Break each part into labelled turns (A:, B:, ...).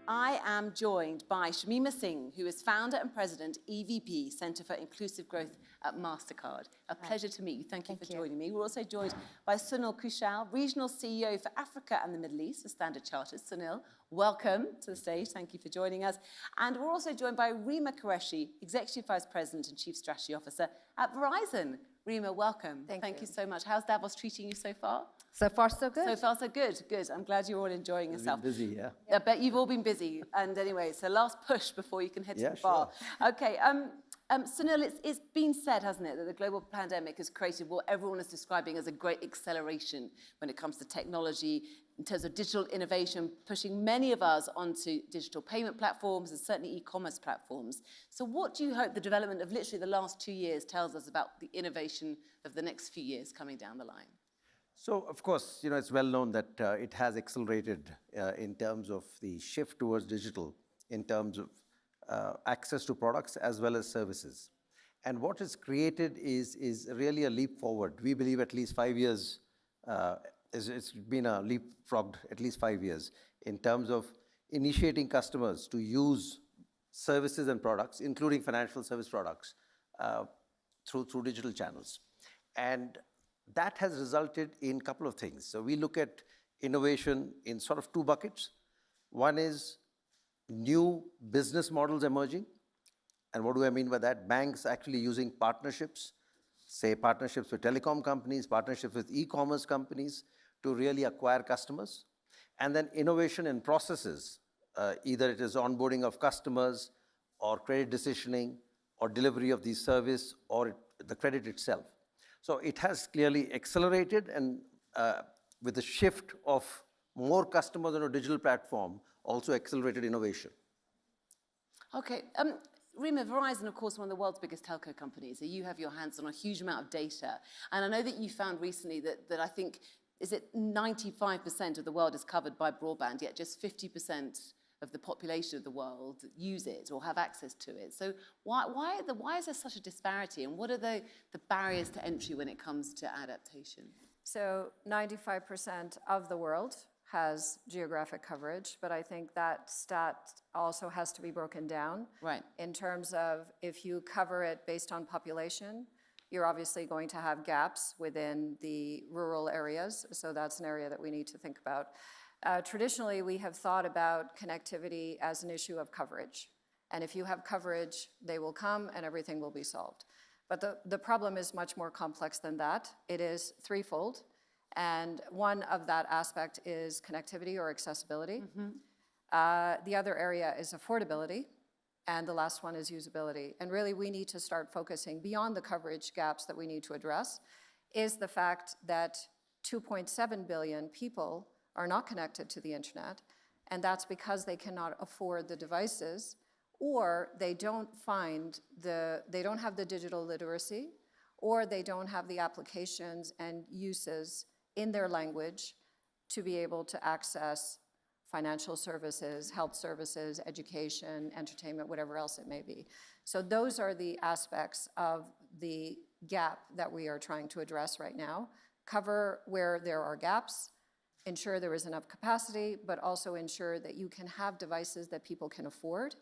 A: I am joined by Shaminah Singh, who is founder and president, EVP, Center for Inclusive Growth at Mastercard. A pleasure to meet you. Thank you for joining me. We're also joined by Sunil, Kaushal, Regional CEO for Africa and the Middle East for Standard Chartered. Sunil, welcome to the stage. Thank you for joining us. And we're also joined by Rima Qureshi, Executive Vice President and Chief Strategy Officer at Verizon. Rima, welcome. Thank you so much. How's Davos treating you so far?
B: So far, so good.
A: So far, so good. Good. I'm glad you're all enjoying yourself.
C: Busy, yeah.
A: I bet you've all been busy. And anyway, so last push before you can head to the bar.
C: Sure.
A: Okay. Sunil, it's been said, hasn't it, that the global pandemic has created what everyone is describing as a great acceleration when it comes to technology, in terms of digital innovation, pushing many of us onto digital payment platforms and certainly e-commerce platforms. So what do you hope the development of literally the last 2 years tells us about the innovation of the next few years coming down the line?
C: So, of course, it's well known that it has accelerated in terms of the shift towards digital, in terms of access to products as well as services. And what is created is really a leap forward. We believe at least 5 years, it's been a leapfrogged at least 5 years in terms of initiating customers to use services and products, including financial service products, through digital channels. And that has resulted in a couple of things. So we look at innovation in sort of two buckets. One is new business models emerging. And what do I mean by that? Banks actually using partnerships, say partnerships with telecom companies, partnerships with e-commerce companies to really acquire customers. And then innovation in processes, either it is onboarding of customers or credit decisioning or delivery of the service or the credit itself. So it has clearly accelerated, and with the shift of more customers on a digital platform, also accelerated innovation.
A: Okay. Rima, Verizon, of course, one of the world's biggest telco companies. So you have your hands on a huge amount of data. And I know that you found recently that I think, is it 95% of the world is covered by broadband, yet just 50% of the population of the world use it or have access to it. So why is there such a disparity, and what are the barriers to entry when it comes to adaptation?
B: So 95% of the world has geographic coverage, but I think that stat also has to be broken down.
A: Right.
B: In terms of if you cover it based on population, you're obviously going to have gaps within the rural areas, so that's an area that we need to think about. Traditionally, we have thought about connectivity as an issue of coverage. And if you have coverage, they will come and everything will be solved. But the problem is much more complex than that. It is threefold. And one of that aspect is connectivity or accessibility. Mm-hmm. The other area is affordability. And the last one is usability. And really, we need to start focusing beyond the coverage gaps that we need to address, is the fact that 2.7 billion people are not connected to the internet, and that's because they cannot afford the devices, or they don't have the digital literacy, or they don't have the applications and uses in their language to be able to access financial services, health services, education, entertainment, whatever else it may be. So those are the aspects of the gap that we are trying to address right now. Cover where there are gaps, ensure there is enough capacity, but also ensure that you can have devices that people can afford,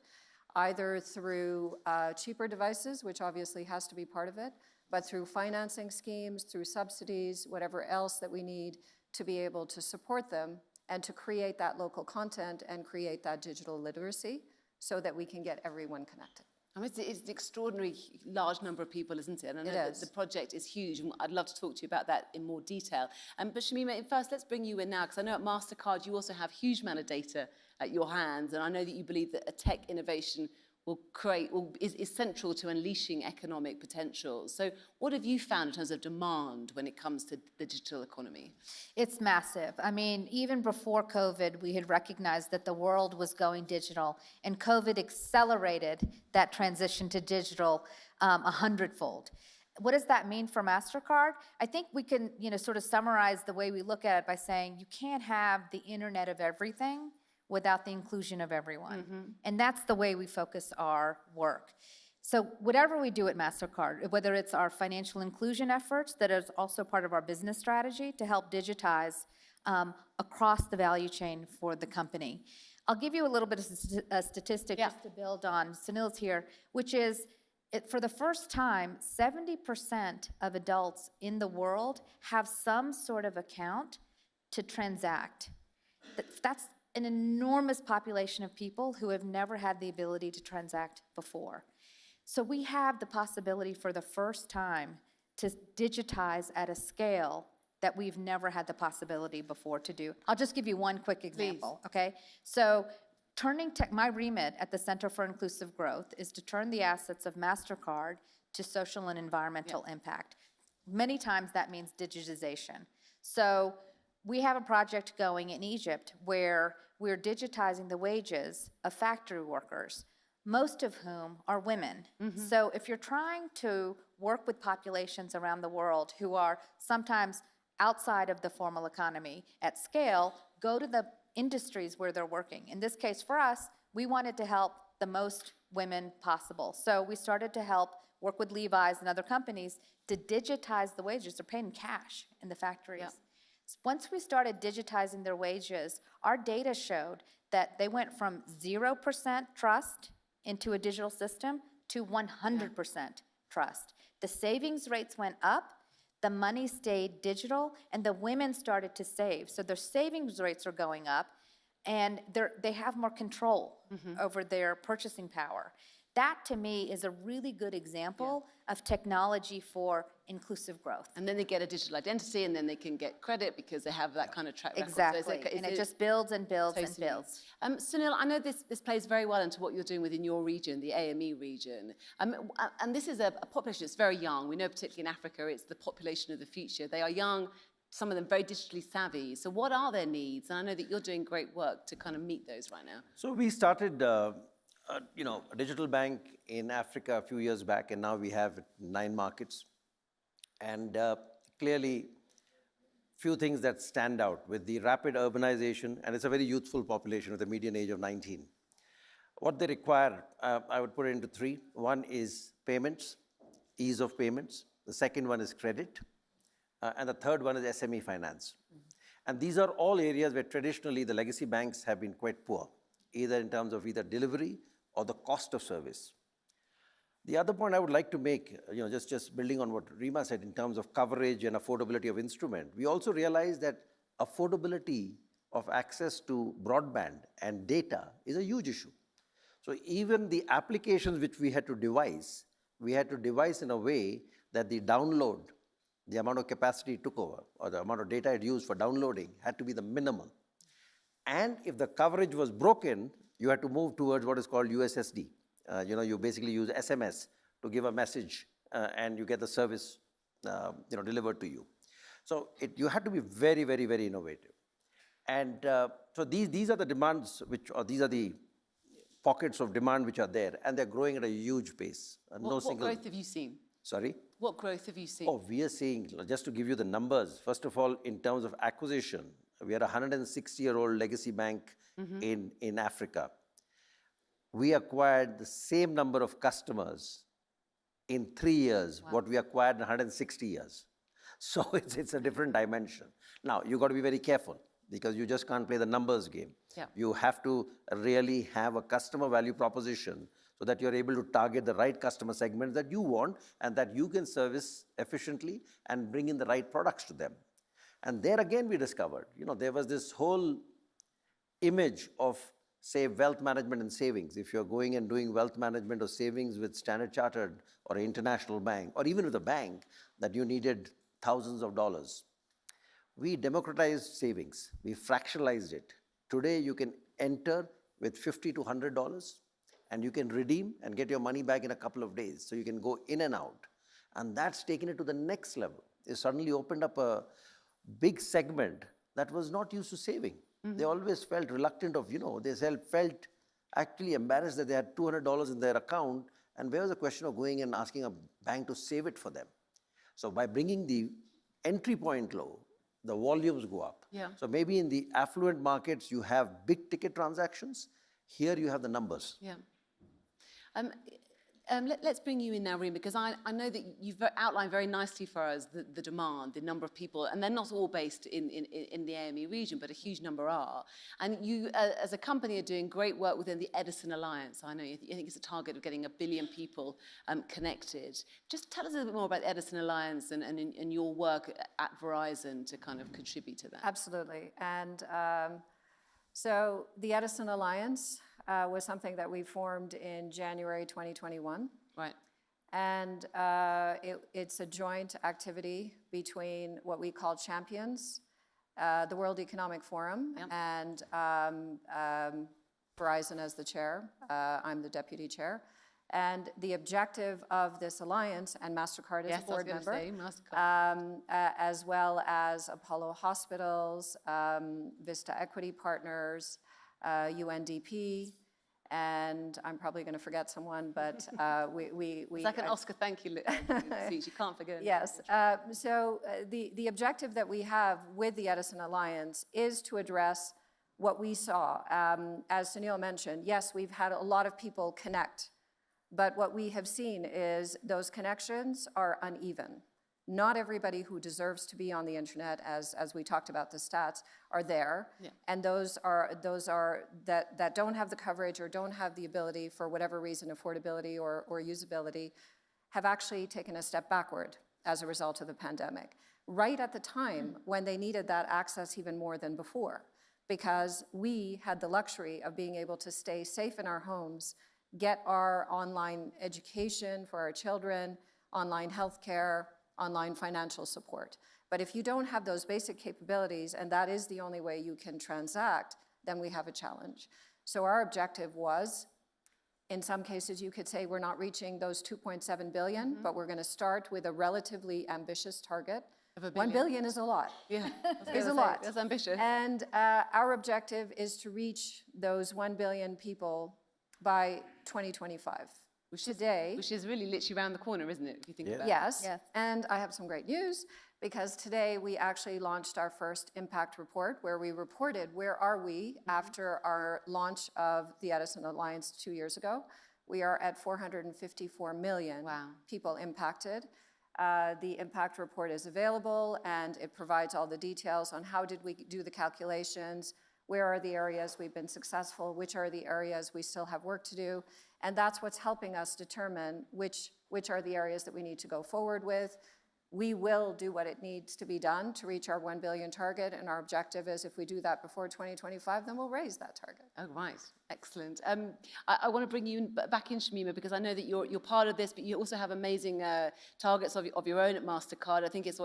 B: either through cheaper devices, which obviously has to be part of it, but through financing schemes, through subsidies, whatever else that we need to be able to support them and to create that local content and create that digital literacy so that we can get everyone connected.
A: I mean, it's an extraordinary large number of people, isn't it? And I know that the project is huge, and I'd love to talk to you about that in more detail. But Shaminah, first, let's bring you in now, because I know at Mastercard you also have a huge amount of data at your hands, and I know that you believe that a tech innovation is central to unleashing economic potential. So what have you found in terms of demand when it comes to the digital economy?
D: It's massive. I mean, even before COVID, we had recognized that the world was going digital, and COVID accelerated that transition to digital 100-fold. What does that mean for Mastercard? I think we can, sort of summarize the way we look at it by saying you can't have the internet of everything without the inclusion of everyone. Mm-hmm. And that's the way we focus our work. So whatever we do at Mastercard, whether it's our financial inclusion efforts that is also part of our business strategy to help digitize across the value chain for the company, I'll give you a little bit of a statistic just to build on Sunil's here, which is for the first time, 70% of adults in the world have some sort of account to transact. That's an enormous population of people who have never had the ability to transact before. So we have the possibility for the first time to digitize at a scale that we've never had the possibility before to do. I'll just give you one quick example, okay? So my remit at the Center for Inclusive Growth is to turn the assets of Mastercard to social and environmental impact. Many times that means digitization. So we have a project going in Egypt where we're digitizing the wages of factory workers, most of whom are women. So if you're trying to work with populations around the world who are sometimes outside of the formal economy at scale, go to the industries where they're working. In this case for us, we wanted to help the most women possible. So we started to help work with Levi's and other companies to digitize the wages. They're paying cash in the factories. Once we started digitizing their wages, our data showed that they went from 0% trust into a digital system to 100% trust. The savings rates went up, the money stayed digital, and the women started to save. So their savings rates are going up, and they have more control over their purchasing power. That, to me, is a really good example of technology for inclusive growth.
A: And then they get a digital identity, and then they can get credit because they have that kind of track record.
D: Exactly,
A: So
D: and it just builds and builds and builds.
A: Sunil, I know this plays very well into what you're doing within your region, the AME region. And this is a population that's very young. We know particularly in Africa, it's the population of the future. They are young, some of them very digitally savvy. So what are their needs? And I know that you're doing great work to kind of meet those right now.
C: So we started a digital bank in Africa a few years back, and now we have 9 markets. And clearly, few things that stand out with the rapid urbanization, and it's a very youthful population with a median age of 19. What they require, I would put it into 3. One is payments, ease of payments. The second one is credit. And the third one is SME finance. And these are all areas where traditionally the legacy banks have been quite poor, either in terms of either delivery or the cost of service. The other point I would like to make, just building on what Rima said in terms of coverage and affordability of instrument, we also realize that affordability of access to broadband and data is a huge issue. So even the applications which we had to devise in a way that the download, the amount of capacity it took over, or the amount of data it used for downloading had to be the minimum. And if the coverage was broken, you had to move towards what is called USSD. You basically use SMS to give a message and you get the service delivered to you. So you had to be very, very, very innovative. And so these are the demands these are the pockets of demand which are there, and they're growing at a huge pace.
A: What growth have you seen?
C: Sorry?
A: What growth have you seen?
C: Oh, we are seeing, just to give you the numbers, first of all, in terms of acquisition, we are a 160-year-old legacy bank in Africa. We acquired the same number of customers in 3 years, what we acquired in 160 years. So it's a different dimension. Now, you've got to be very careful because you just can't play the numbers game.
A: Yeah.
C: You have to really have a customer value proposition so that you're able to target the right customer segments that you want and that you can service efficiently and bring in the right products to them. And there again we discovered, there was this whole image of, say, wealth management and savings. If you're going and doing wealth management or savings with Standard Chartered or an international bank, or even with a bank, that you needed thousands of dollars. We democratized savings. We fractionalized it. Today you can enter with $50 to $100 and you can redeem and get your money back in a couple of days. So you can go in and out. And that's taken it to the next level. It suddenly opened up a big segment that was not used to saving. They always felt reluctant of, they felt actually embarrassed that they had $200 in their account, and where was the question of going and asking a bank to save it for them? So by bringing the entry point low, the volumes go up.
A: Yeah.
C: So maybe in the affluent markets, you have big ticket transactions. Here you have the numbers.
A: Yeah. Let's bring you in now, Rima, because I know that you've outlined very nicely for us the demand, the number of people, and they're not all based in the AME region, but a huge number are. And you, as a company, are doing great work within the Edison Alliance. I know I think it's a target of getting 1 billion people connected. Just tell us a little bit more about the Edison Alliance and your work at Verizon to kind of contribute to that.
B: Absolutely. And so the Edison Alliance was something that we formed in January 2021.
A: Right.
B: And it's a joint activity between what we call champions, the World Economic Forum,
A: Yep.
B: and Verizon as the chair. I'm the deputy chair. And the objective of this alliance, and Mastercard is a board member,
A: Mastercard.
B: as well as Apollo Hospitals, Vista Equity Partners, UNDP, and I'm probably going to forget someone, but we
A: It's like an Oscar thank you speech. You can't forget.
B: Yes. So the objective that we have with the Edison Alliance is to address what we saw. As Sunil mentioned, yes, we've had a lot of people connect, but what we have seen is those connections are uneven. Not everybody who deserves to be on the internet, as we talked about the stats, are there.
A: Yeah.
B: And those that don't have the coverage or don't have the ability for whatever reason, affordability or usability, have actually taken a step backward as a result of the pandemic. Right at the time when they needed that access even more than before, because we had the luxury of being able to stay safe in our homes, get our online education for our children, online healthcare, online financial support. But if you don't have those basic capabilities, and that is the only way you can transact, then we have a challenge. So our objective was, in some cases you could say we're not reaching those 2.7 billion, but we're going to start with a relatively ambitious target. 1 billion is a lot.
A: Yeah,
B: is a lot.
A: That's ambitious.
B: And our objective is to reach those 1 billion people by 2025.
A: Which is really literally around the corner, isn't it, if you think about it?
B: Yes.
D: Yes.
B: And I have some great news, because today we actually launched our first impact report where we reported where are we after our launch of the Edison Alliance 2 years ago. We are at 454 million people impacted. The impact report is available, and it provides all the details on how did we do the calculations, where are the areas we've been successful, which are the areas we still have work to do. And that's what's helping us determine which are the areas that we need to go forward with. We will do what it needs to be done to reach our 1 billion target, and our objective is if we do that before 2025, then we'll raise that target.
A: Oh, right. Excellent. I want to bring you back in, Shaminah, because I know that you're part of this, but you also have amazing targets of your own at Mastercard. I think it's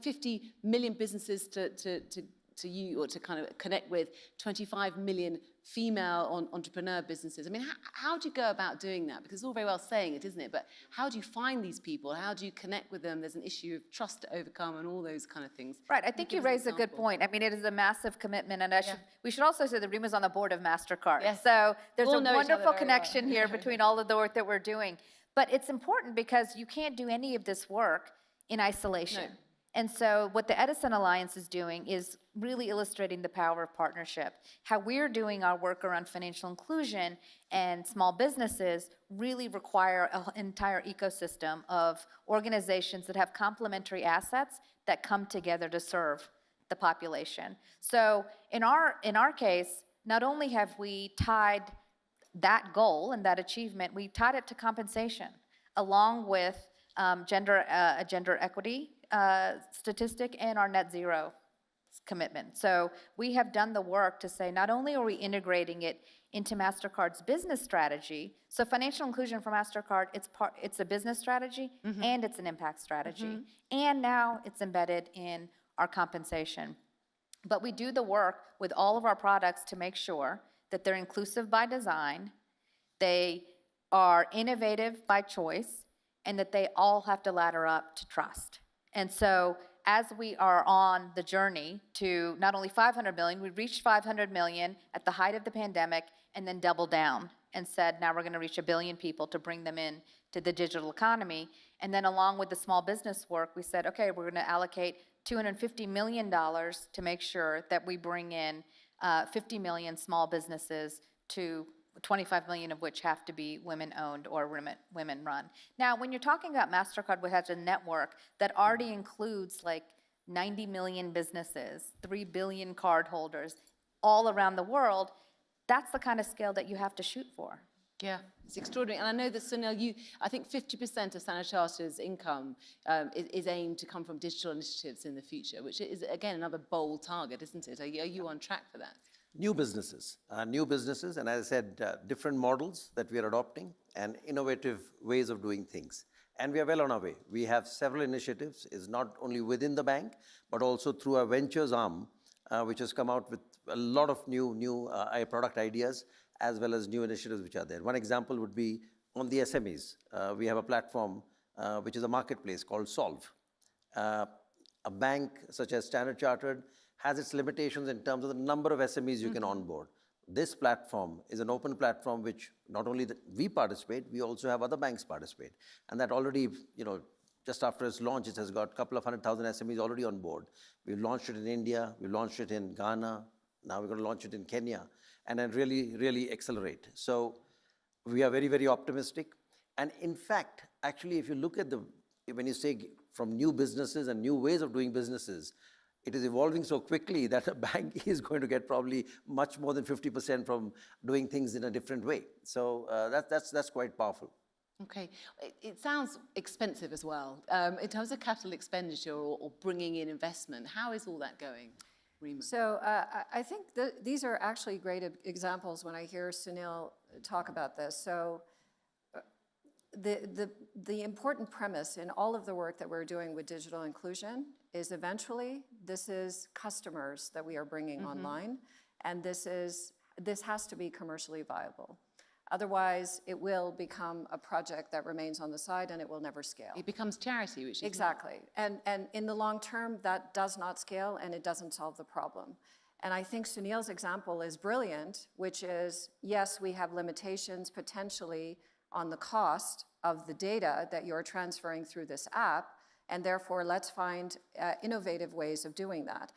A: 50 million businesses to you, or to kind of connect with 25 million female entrepreneur businesses. I mean, how do you go about doing that? Because it's all very well saying it, isn't it? But how do you find these people? How do you connect with them? There's an issue of trust to overcome and all those kind of things.
D: Right, I think you raised a good point. I mean, it is a massive commitment, and we should also say that Rima's on the board of Mastercard.
A: Yes.
D: So there's
A: We'll
D: a
A: know each other
D: wonderful
A: very
D: connection
A: well.
D: here between all of the work that we're doing. But it's important because you can't do any of this work in isolation.
A: No.
D: And so what the Edison Alliance is doing is really illustrating the power of partnership. How we're doing our work around financial inclusion and small businesses really require an entire ecosystem of organizations that have complementary assets that come together to serve the population. So in our case, not only have we tied that goal and that achievement, we tied it to compensation, along with a gender equity statistic and our net zero commitment. So we have done the work to say not only are we integrating it into Mastercard's business strategy, so financial inclusion for Mastercard, it's a business strategy and it's an impact strategy. And now it's embedded in our compensation. But we do the work with all of our products to make sure that they're inclusive by design, they are innovative by choice, and that they all have to ladder up to trust. And so as we are on the journey to not only 500 million, we reached 500 million at the height of the pandemic and then doubled down and said, now we're going to reach 1 billion people to bring them in to the digital economy. And then along with the small business work, we said, okay, we're going to allocate $250 million to make sure that we bring in 50 million small businesses to 25 million of which have to be women-owned or women-run. Now, when you're talking about Mastercard, which has a network that already includes like 90 million businesses, 3 billion cardholders all around the world, that's the kind of scale that you have to shoot for.
A: Yeah, it's extraordinary. And I know that, Sunil, I think 50% of Standard Chartered's income is aimed to come from digital initiatives in the future, which is, again, another bold target, isn't it? Are you on track for that?
C: New businesses, and as I said, different models that we are adopting and innovative ways of doing things. And we are well on our way. We have several initiatives, is not only within the bank, but also through our ventures arm, which has come out with a lot of new product ideas, as well as new initiatives which are there. One example would be on the SMEs. We have a platform which is a marketplace called Solve. A bank such as Standard Chartered has its limitations in terms of the number of SMEs you can onboard. This platform is an open platform which not only we participate, we also have other banks participate. And that already, just after its launch, it has got a couple of 100,000 SMEs already on board. We've launched it in India, we launched it in Ghana, now we're going to launch it in Kenya, and then really accelerate. So we are very, very optimistic. And in fact, actually, if you look at when you say from new businesses and new ways of doing businesses, it is evolving so quickly that a bank is going to get probably much more than 50% from doing things in a different way. So that's quite powerful.
A: Okay, it sounds expensive as well. In terms of capital expenditure or bringing in investment, how is all that going, Rima?
B: So I think these are actually great examples when I hear Sunil talk about this. So the important premise in all of the work that we're doing with digital inclusion is eventually this is customers that we are bringing online, and this has to be commercially viable. Otherwise, it will become a project that remains on the side and it will never scale.
A: It becomes charity, which is
B: exactly. And in the long term, that does not scale and it doesn't solve the problem. And I think Sunil's example is brilliant, which is, yes, we have limitations potentially on the cost of the data that you're transferring through this app, and therefore let's find innovative ways of doing that.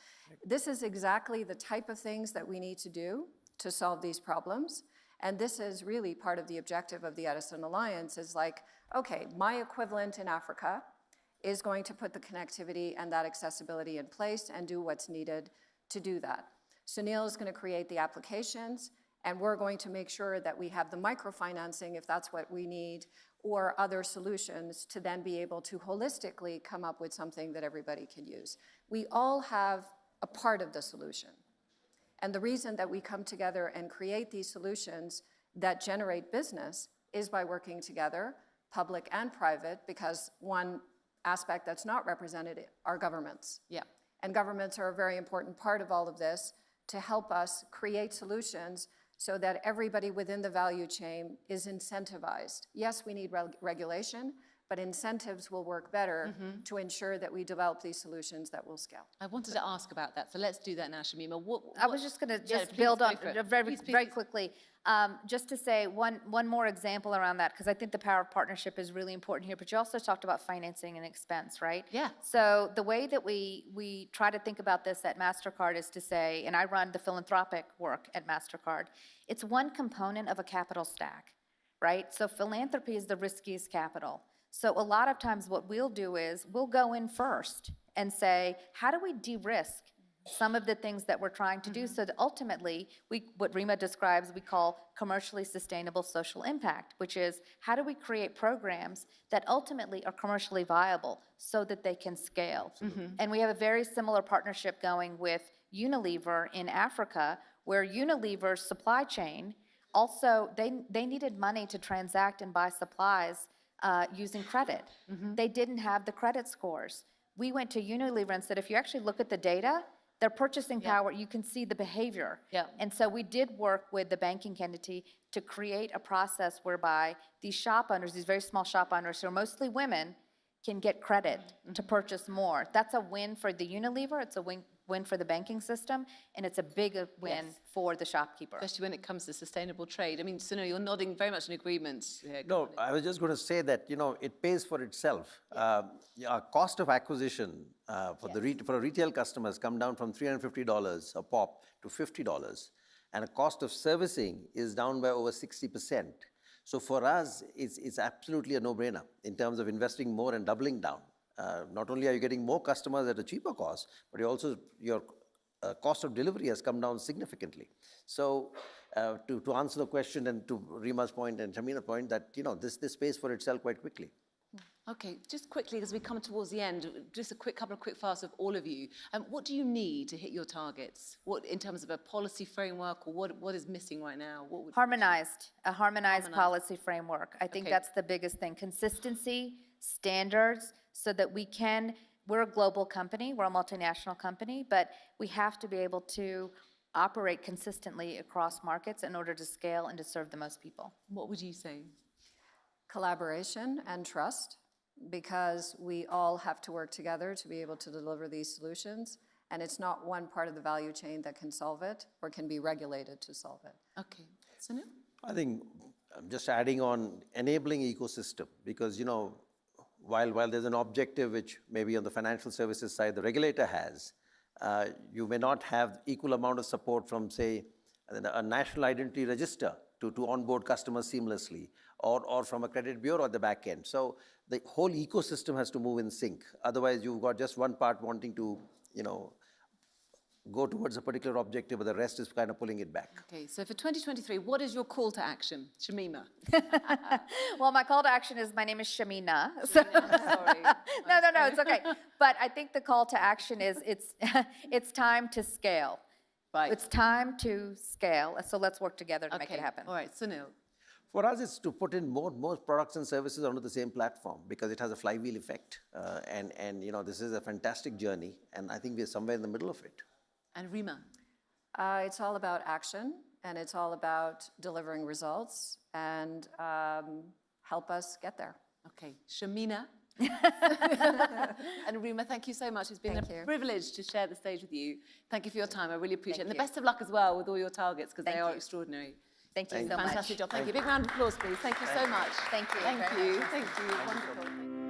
B: This is exactly the type of things that we need to do to solve these problems. And this is really part of the objective of the Edison Alliance is like, okay, my equivalent in Africa is going to put the connectivity and that accessibility in place and do what's needed to do that. Sunil is going to create the applications, and we're going to make sure that we have the microfinancing if that's what we need, or other solutions to then be able to holistically come up with something that everybody can use. We all have a part of the solution. And the reason that we come together and create these solutions that generate business is by working together, public and private, because one aspect that's not represented are governments.
A: Yeah.
B: And governments are a very important part of all of this to help us create solutions so that everybody within the value chain is incentivized. Yes, we need regulation, but incentives will work better to ensure that we develop these solutions that will scale.
A: I wanted to ask about that, so let's do that now, Shaminah.
D: I was just going to build on very quickly, just to say one more example around that, because I think the power of partnership is really important here, but you also talked about financing and expense, right?
A: Yeah.
D: So the way that we try to think about this at Mastercard is to say, and I run the philanthropic work at Mastercard, it's one component of a capital stack, right? So philanthropy is the riskiest capital. So a lot of times what we'll do is we'll go in first and say, how do we de-risk some of the things that we're trying to do so that ultimately, what Rima describes, we call commercially sustainable social impact, which is how do we create programs that ultimately are commercially viable so that they can scale. And we have a very similar partnership going with Unilever in Africa, where Unilever's supply chain also, they needed money to transact and buy supplies using credit. They didn't have the credit scores. We went to Unilever and said, if you actually look at the data, their purchasing power, you can see the behavior. And so we did work with the banking entity to create a process whereby these shop owners, these very small shop owners who are mostly women, can get credit to purchase more. That's a win for the Unilever, it's a win for the banking system, and it's a big win for the shopkeeper.
A: Especially when it comes to sustainable trade. I mean, Sunil, you're nodding very much in agreement here.
C: No, I was just going to say that, it pays for itself. Our cost of acquisition for a retail customer has come down from $350 a pop to $50. and a cost of servicing is down by over 60%. So for us, it's absolutely a no-brainer in terms of investing more and doubling down. Not only are you getting more customers at a cheaper cost, but your cost of delivery has come down significantly. So to answer the question, and to Rima's point and Shaminah's point, that this pays for itself quite quickly.
A: Okay, just quickly, as we come towards the end, just a couple of quick fires of all of you. What do you need to hit your targets? What, in terms of a policy framework, or what is missing right now? What would
D: A harmonized policy framework. I think that's the biggest thing. Consistency, standards, so that we're a global company, we're a multinational company, but we have to be able to operate consistently across markets in order to scale and to serve the most people.
A: What would you say?
B: Collaboration and trust, because we all have to work together to be able to deliver these solutions, and it's not one part of the value chain that can solve it or can be regulated to solve it.
A: Okay, Sunil?
C: I think I'm just adding on enabling ecosystem, because while there's an objective which maybe on the financial services side the regulator has, you may not have equal amount of support from, say, a national identity register to onboard customers seamlessly, or from a credit bureau at the back end. So the whole ecosystem has to move in sync. Otherwise, you've got just one part wanting to, go towards a particular objective, but the rest is kind of pulling it back.
A: Okay, so for 2023, what is your call to action? Shaminah?
D: Well, my call to action is, my name is Shaminah. So
A: I'm sorry.
D: No, it's okay. But I think the call to action is, it's time to scale.
A: Right.
D: It's time to scale, so let's work together to make it happen.
A: All right, Sunil.
C: For us, it's to put in more products and services onto the same platform, because it has a flywheel effect. And this is a fantastic journey, and I think we're somewhere in the middle of it.
A: And Rima?
B: It's all about action, and it's all about delivering results, and help us get there.
A: Okay, Shaminah? And Rima, thank you so much. It's been a privilege to share the stage with you. Thank you for your time. I really appreciate it. And the best of luck as well with all your targets, because they are extraordinary.
D: Thank you so much.
A: Fantastic job. Thank you. Big round of applause, please. Thank you so much.
D: Thank you.
A: Thank you. Thank you. Wonderful.